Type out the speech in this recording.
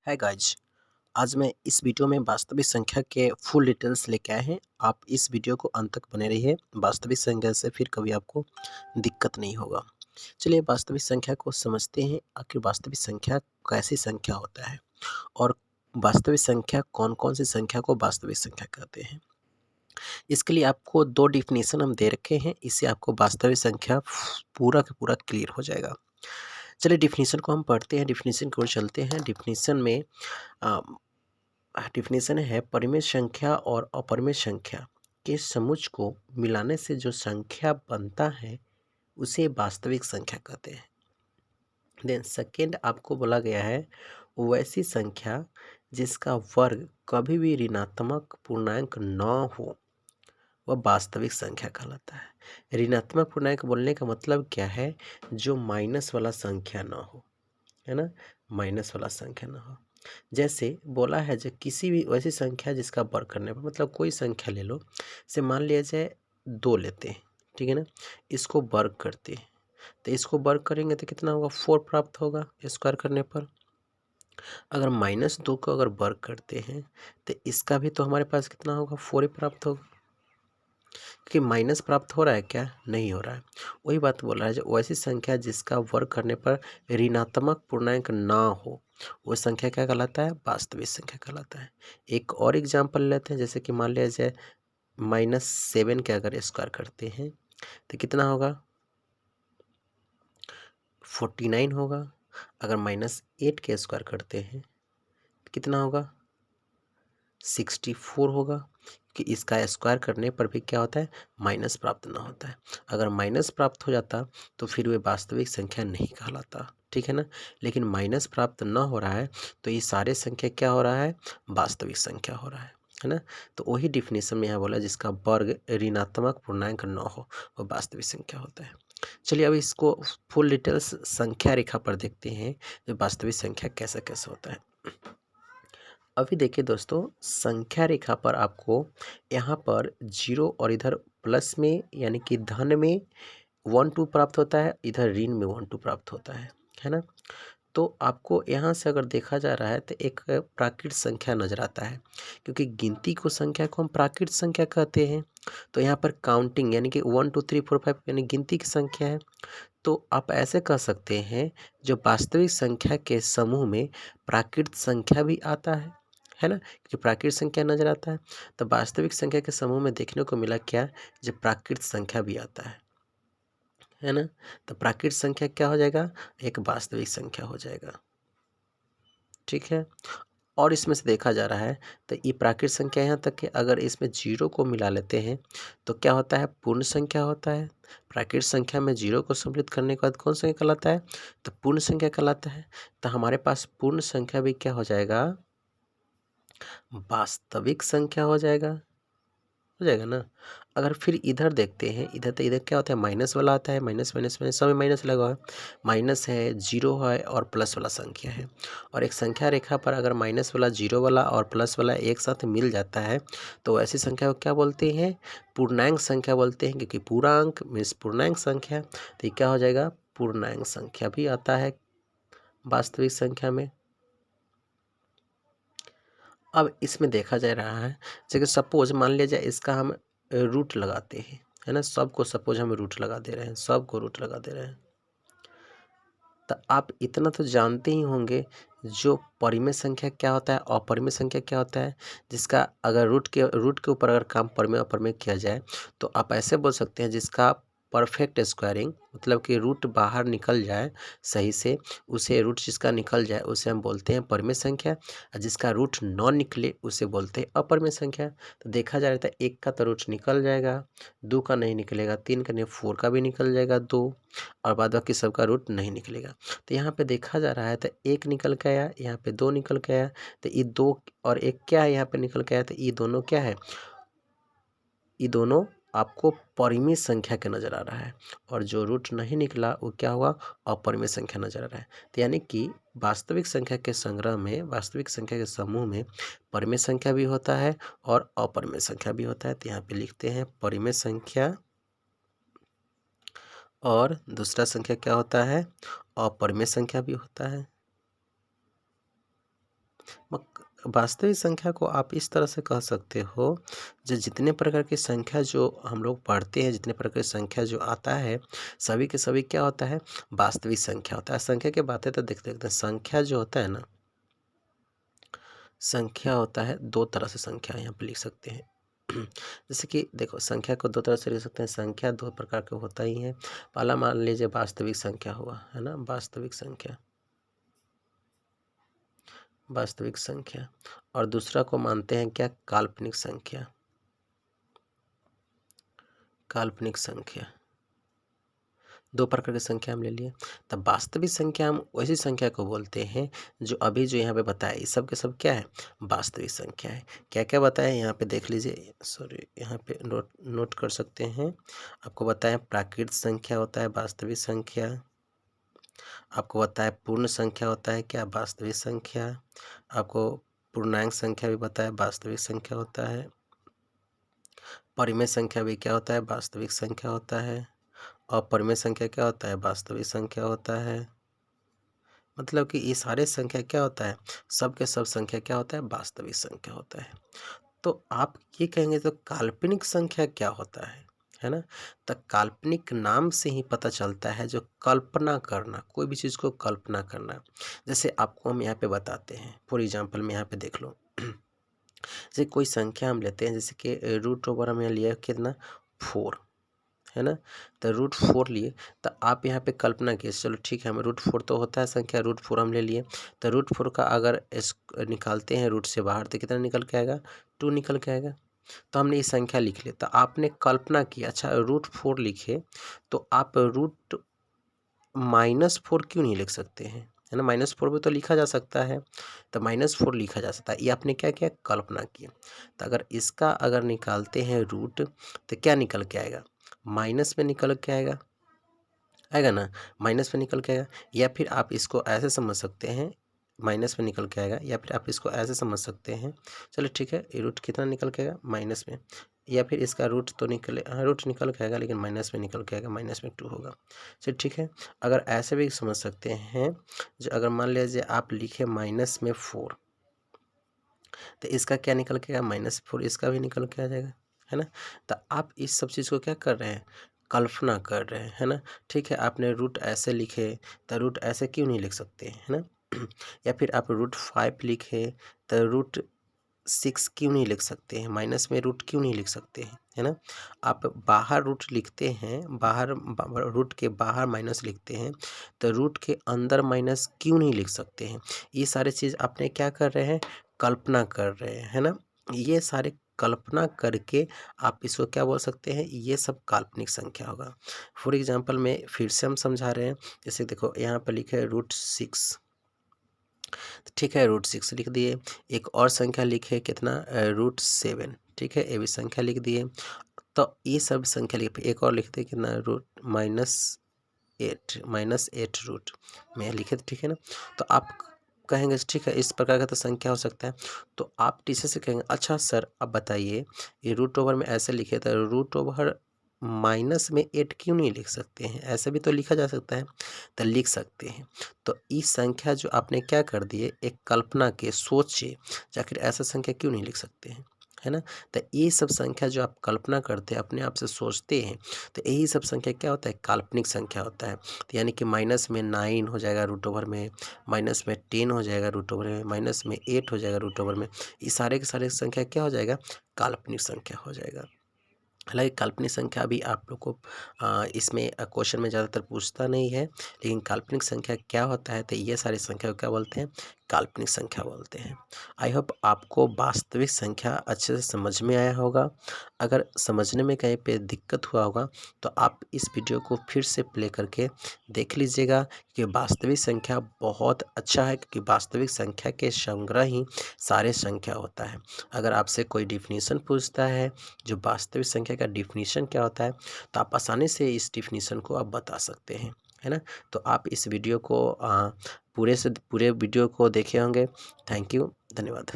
है गाइज। आज मैं इस वीडियो में वास्तविक संख्या के फुल डिटेल्स लेके आए हैं। आप इस वीडियो को अंत तक बने रहिए। वास्तविक संख्या से फिर कभी आपको दिक्कत नहीं होगा। चलिए वास्तविक संख्या को समझते हैं। आखिर वास्तविक संख्या कैसी संख्या होता है और वास्तविक संख्या कौन कौन सी संख्या को वास्तविक संख्या कहते हैं। इसके लिए आपको दो डिफिनीशन हम दे रखे हैं। इससे आपको वास्तविक संख्या पूरा का पूरा क्लियर हो जाएगा। चलिए डिफिनीशन को हम पढ़ते हैं। डिफिनीशन की ओर चलते हैं। डिफिनीशन में डिफिनीशन है परिमेय संख्या और अपरिमेय संख्या के समुच्चय को मिलाने से जो संख्या बनता है उसे वास्तविक संख्या कहते हैं। देन सेकेंड आपको बोला गया है वैसी संख्या जिसका वर्ग कभी भी ऋणात्मक पूर्णांक न हो वह वास्तविक संख्या कहलाता है। ऋणात्मक पूर्णांक बोलने का मतलब क्या है? जो माइनस वाला संख्या ना हो, है ना, माइनस वाला संख्या ना हो। जैसे बोला है जो किसी भी वैसी संख्या जिसका वर्ग करने पर, मतलब कोई संख्या ले लो, से मान लिया जाए 2 लेते हैं, ठीक है ना, इसको वर्ग करते हैं तो इसको वर्ग करेंगे तो कितना होगा? 4 प्राप्त होगा स्क्वायर करने पर। अगर -2 को अगर वर्ग करते हैं तो इसका भी तो हमारे पास कितना होगा? 4 ही प्राप्त होगा। कि माइनस प्राप्त हो रहा है क्या? नहीं हो रहा है। वही बात बोल रहा है जो वैसी संख्या जिसका वर्ग करने पर ऋणात्मक पूर्णांक ना हो वो संख्या क्या कहलाता है? वास्तविक संख्या कहलाता है। एक और एग्जांपल लेते हैं। जैसे कि मान लिया जाए -7 के अगर स्क्वायर करते हैं तो कितना होगा? 49 होगा। अगर -8 के स्क्वायर करते हैं तो कितना होगा? 64 होगा। कि इसका स्क्वायर करने पर भी क्या होता है? माइनस प्राप्त ना होता है। अगर माइनस प्राप्त हो जाता तो फिर वे वास्तविक संख्या नहीं कहलाता, ठीक है ना। लेकिन माइनस प्राप्त ना हो रहा है तो ये सारे संख्या क्या हो रहा है? वास्तविक संख्या हो रहा है ना। तो वही डिफिनेशन में यहाँ बोला जिसका वर्ग ऋणात्मक पूर्णांक न हो वो वास्तविक संख्या होता है। चलिए अब इसको फुल डिटेल्स संख्या रेखा पर देखते हैं जो वास्तविक संख्या कैसा कैसा होता है। अभी देखिए दोस्तों, संख्या रेखा पर आपको यहाँ पर 0 और इधर प्लस में यानी कि धन में 1 2 प्राप्त होता है, इधर ऋण में 1 2 प्राप्त होता है ना। तो आपको यहाँ से अगर देखा जा रहा है तो एक प्राकृत संख्या नजर आता है, क्योंकि गिनती को संख्या को हम प्राकृत संख्या कहते हैं। तो यहाँ पर काउंटिंग यानी कि 1 2 3 4 5 यानी गिनती की संख्या है। तो आप ऐसे कह सकते हैं जो वास्तविक संख्या के समूह में प्राकृत संख्या भी आता है ना, क्योंकि प्राकृत संख्या नजर आता है। तो वास्तविक संख्या के समूह में देखने को मिला क्या? जो प्राकृत संख्या भी आता है ना। तो प्राकृत संख्या क्या हो जाएगा? एक वास्तविक संख्या हो जाएगा, ठीक है। और इसमें से देखा जा रहा है तो ये प्राकृत संख्या यहाँ तक कि अगर इसमें 0 को मिला लेते हैं तो क्या होता है? पूर्ण संख्या होता है। प्राकृत संख्या में 0 को सम्मिलित करने के बाद कौन संख्या कहलाता है? तो पूर्ण संख्या कहलाता है। तो हमारे पास पूर्ण संख्या भी क्या हो जाएगा? वास्तविक संख्या हो जाएगा ना। अगर फिर इधर देखते हैं, इधर तो इधर क्या होता है? माइनस वाला आता है, माइनस माइनस माइनस सब में माइनस लगा हुआ है। माइनस है, जीरो है और प्लस वाला संख्या है। और एक संख्या रेखा पर अगर माइनस वाला, जीरो वाला और प्लस वाला एक साथ मिल जाता है तो ऐसी संख्या को क्या बोलते हैं? पूर्णांक संख्या बोलते हैं, क्योंकि पूरा अंक मीन्स पूर्णांक संख्या। तो ये क्या हो जाएगा? पूर्णांक संख्या भी आता है वास्तविक संख्या में। अब इसमें देखा जा रहा है जैसे सपोज मान लिया जाए इसका हम रूट लगाते हैं, है ना। सबको सपोज हम रूट लगा दे रहे हैं, सबको रूट लगा दे रहे हैं। तो आप इतना तो जानते ही होंगे जो परिमेय संख्या क्या होता है, अपरिमेय संख्या क्या होता है। जिसका अगर रूट के ऊपर अगर काम परिमेय अपरिमेय किया जाए तो आप ऐसे बोल सकते हैं जिसका परफेक्ट स्क्वायरिंग मतलब कि रूट बाहर निकल जाए सही से, उसे रूट जिसका निकल जाए उसे हम बोलते हैं परिमेय संख्या। और जिसका रूट न निकले उसे बोलते हैं अपरिमेय संख्या। तो देखा जा रहा था एक का तो रूट निकल जाएगा, 2 का नहीं निकलेगा, 3 का नहीं, 4 का भी निकल जाएगा 2, और बाद बाकी सबका रूट नहीं निकलेगा। तो यहाँ पे देखा जा रहा है तो 1 निकल के आया, यहाँ पे 2 निकल के आया। तो ये 2 और 1 क्या है? यहाँ पे निकल के आया। तो ये दोनों क्या है? ये दोनों आपको परिमेय संख्या के नज़र आ रहा है। और जो रूट नहीं निकला वो क्या हुआ? अपरिमेय संख्या नज़र आ रहा है। तो यानी कि वास्तविक संख्या के संग्रह में, वास्तविक संख्या के समूह में परिमेय संख्या भी होता है और अपरिमेय संख्या भी होता है। तो यहाँ पे लिखते हैं परिमेय संख्या और दूसरा संख्या क्या होता है? अपरिमेय संख्या भी होता है। वास्तविक संख्या को आप इस तरह से कह सकते हो, जो जितने प्रकार की संख्या जो हम लोग पढ़ते हैं, जितने प्रकार की संख्या जो आता है, सभी के सभी क्या होता है, वास्तविक संख्या होता है। संख्या की बातें तो देखते देखते संख्या जो होता है ना, संख्या होता है दो तरह से संख्या यहाँ पे लिख सकते हैं। जैसे कि देखो, संख्या को दो तरह से लिख सकते हैं। संख्या दो प्रकार के होता ही है। पहला मान लीजिए वास्तविक संख्या हुआ, है ना, वास्तविक संख्या, वास्तविक संख्या। और दूसरा को मानते हैं क्या, काल्पनिक संख्या, काल्पनिक संख्या। दो प्रकार की संख्या हम ले लिए। तब वास्तविक संख्या हम वैसी संख्या को बोलते हैं जो अभी जो यहाँ पे बताया, ये सब के सब क्या है, वास्तविक संख्या है। क्या क्या बताया यहाँ पे देख लीजिए, सॉरी यहाँ पे नोट नोट कर सकते हैं। आपको बताया प्राकृत संख्या होता है वास्तविक संख्या, आपको बताया पूर्ण संख्या होता है क्या, वास्तविक संख्या, आपको पूर्णांक संख्या भी बताया वास्तविक संख्या होता है, परिमेय संख्या भी क्या होता है, वास्तविक संख्या होता है, और परिमेय संख्या क्या होता है, वास्तविक संख्या होता है। मतलब कि ये सारे संख्या क्या होता है, सब के सब संख्या क्या होता है, वास्तविक संख्या होता है। तो आप ये कहेंगे तो काल्पनिक संख्या क्या होता है ना। तो काल्पनिक नाम से ही पता चलता है, जो कल्पना करना, कोई भी चीज़ को कल्पना करना। जैसे आपको हम यहाँ पे बताते हैं, फॉर एग्जांपल में यहाँ पे देख लो। जैसे कोई संख्या हम लेते हैं, जैसे कि रूट ओवर हम यहाँ लिया कितना, 4, है ना। तो √4 लिए, तो आप यहाँ पे कल्पना कीजिए, चलो ठीक है, हमें √4 तो होता है संख्या, √4 हम ले लिए। तो √4 का अगर निकालते हैं रूट से बाहर, तो कितना निकल के आएगा, 2 निकल के आएगा। तो हमने ये संख्या लिख लिया, तो आपने कल्पना किया, अच्छा √4 लिखे, तो आप -4 क्यों नहीं लिख सकते हैं, है ना। -4 भी तो लिखा जा सकता है, तो -4 लिखा जा सकता है। ये आपने क्या किया, कल्पना की। तो अगर इसका अगर निकालते हैं रूट, तो क्या निकल के आएगा, माइनस में निकल के आएगा, आएगा ना, माइनस में निकल के आएगा। या फिर आप इसको ऐसे समझ सकते हैं, माइनस में निकल के आएगा, या फिर आप इसको ऐसे समझ सकते हैं, चलो ठीक है, ये रूट कितना निकल के आएगा, माइनस में। या फिर इसका रूट तो निकले, हाँ रूट निकल के आएगा, लेकिन माइनस में निकल के आएगा, -2 होगा। चलो ठीक है, अगर ऐसे भी समझ सकते हैं, जो अगर मान लीजिए आप लिखे -4, तो इसका क्या निकल के आएगा, -4, इसका भी निकल के आ जाएगा, है ना। तो आप इस सब चीज़ को क्या कर रहे हैं, कल्पना कर रहे हैं, है ना। ठीक है, आपने रूट ऐसे लिखे, तो रूट ऐसे क्यों नहीं लिख सकते, है ना। या फिर आप √5 लिखे, तो √6 क्यों नहीं लिख सकते हैं, माइनस में रूट क्यों नहीं लिख सकते हैं, है ना। आप बाहर रूट लिखते हैं, बाहर रूट के बाहर माइनस लिखते हैं, तो रूट के अंदर माइनस क्यों नहीं लिख सकते हैं। ये सारे चीज़ आपने क्या कर रहे हैं, कल्पना कर रहे हैं, है ना। ये सारे कल्पना करके आप इसको क्या बोल सकते हैं, ये सब काल्पनिक संख्या होगा। फॉर एग्जांपल में फिर से हम समझा रहे हैं, जैसे देखो यहाँ पर लिखे है √6, ठीक है, √6 लिख दिए। एक और संख्या लिखे कितना, √7, ठीक है, ये भी संख्या लिख दिए। तो ये सब संख्या लिख, एक और लिखते कितना, -8 रूट में लिखे थे, ठीक है ना। तो आप कहेंगे ठीक है, इस प्रकार का तो संख्या हो सकता है। तो आप टीचर से कहेंगे, अच्छा सर अब बताइए, ये रूट ओवर में ऐसे लिखे थे, रूट ओवर माइनस में 8 क्यों नहीं लिख सकते हैं, ऐसे भी तो लिखा जा सकता है। तो लिख सकते हैं। तो इस संख्या जो आपने क्या कर दिए, एक कल्पना के सोचे, आखिर ऐसा संख्या क्यों नहीं लिख सकते हैं, है ना। तो ये सब संख्या जो आप कल्पना करते हैं, अपने आप से सोचते हैं, तो यही सब संख्या क्या होता है, काल्पनिक संख्या होता है। तो यानी कि माइनस में 9 हो जाएगा रूट ओवर में, माइनस में 10 हो जाएगा रूट ओवर में, माइनस में 8 हो जाएगा रूट ओवर में। ये सारे के सारे संख्या क्या हो जाएगा, काल्पनिक संख्या हो जाएगा। हालाँकि काल्पनिक संख्या भी आप लोग को इसमें क्वेश्चन में ज़्यादातर पूछता नहीं है, लेकिन काल्पनिक संख्या क्या होता है, तो ये सारी संख्या को क्या बोलते हैं, काल्पनिक संख्या बोलते हैं। आई होप आपको वास्तविक संख्या अच्छे से समझ में आया होगा। अगर समझने में कहीं पे दिक्कत हुआ होगा, तो आप इस वीडियो को फिर से प्ले करके देख लीजिएगा, कि वास्तविक संख्या बहुत अच्छा है, क्योंकि वास्तविक संख्या के संग्रह ही सारे संख्या होता है। अगर आपसे कोई डिफिनीशन पूछता है, जो वास्तविक संख्या का डिफिनीशन क्या होता है, तो आप आसानी से इस डिफिनीशन को आप बता सकते हैं, है ना। तो आप इस वीडियो को पूरे वीडियो को देखे होंगे। थैंक यू, धन्यवाद।